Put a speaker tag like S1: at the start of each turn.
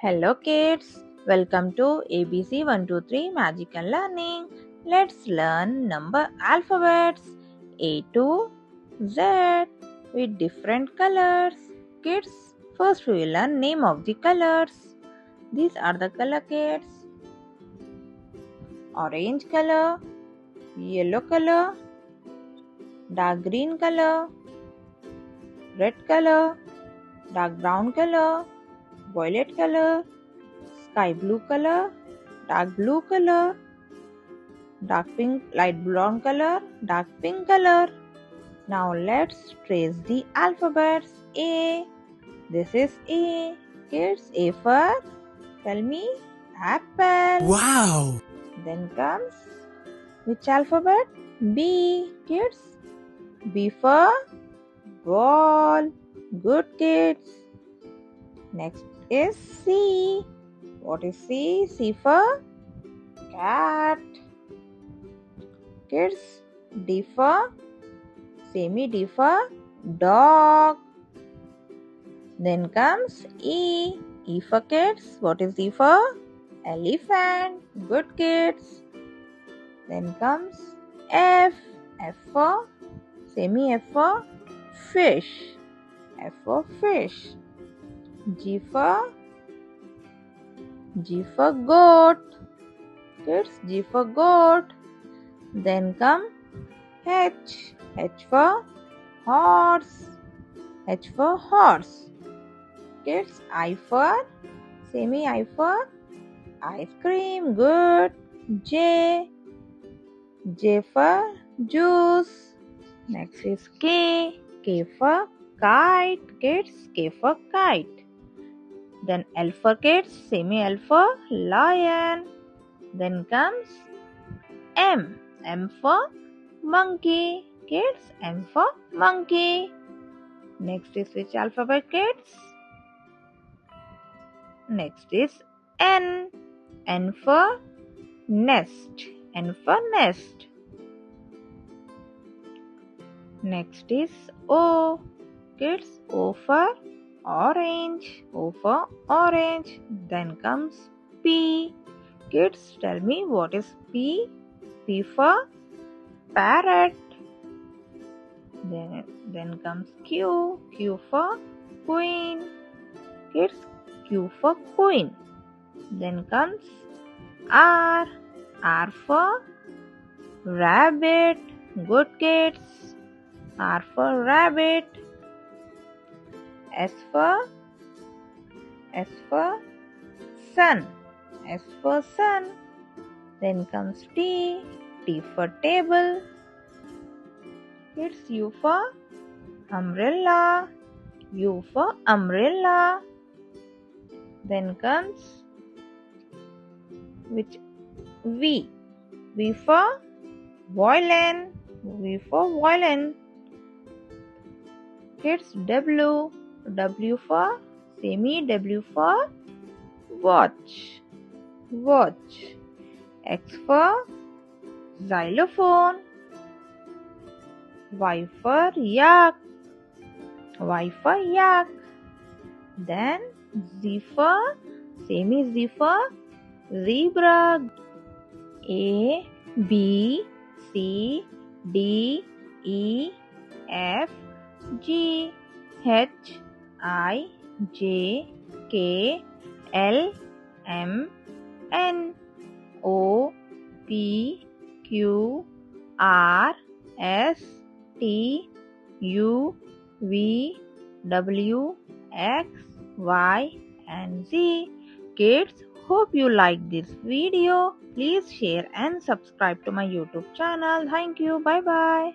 S1: Hello kids, welcome to ABC 123 Magical Learning. Let's learn number alphabets A to Z with different colors. Kids, first we will learn name of the colors. These are the color kids. Orange color, yellow color, dark green color, red color, dark brown color, violet color, sky blue color, dark blue color, dark pink, light brown color, dark pink color. Now let's trace the alphabets. A. This is A. Kids, A for, tell me, apple.
S2: Wow!
S1: Then comes which alphabet? B. Kids, B for ball. Good kids. Next is C. What is C? C for cat. Kids, D for, say me, D for dog. Then comes E. E for kids. What is E for? Elephant. Good kids. Then comes F. F for, say me, F for fish. F for fish. G for goat. Kids, G for goat. Then come H. H for horse. H for horse. Kids, I for, say me, I for ice cream. Good. J. J for juice. Next is K. K for kite. Kids, K for kite. Then L for kids, say me, L for lion. Then comes M. M for monkey. Kids, M for monkey. Next is which alphabet, kids? Next is N. N for nest. N for nest. Next is O. Kids, O for orange. O for orange. Then comes P. Kids, tell me what is P? P for parrot. Then comes Q. Q for queen. Kids, Q for queen. Then comes R. R for rabbit. Good kids. R for rabbit. S for sun. S for sun. Then comes T. T for table. Kids, U for umbrella. U for umbrella. Then comes which V. V for violin. V for violin. Kids, W. W for, say me, W for watch. Watch. X for xylophone. Y for yak. Y for yak. Then Z for, say me, Z for zebra. A, B, C, D, E, F, G, H, I, J, K, L, M, N, O, P, Q, R, S, T, U, V, W, X, Y, and Z. Kids, hope you like this video. Please share and subscribe to my YouTube channel. Thank you. Bye bye.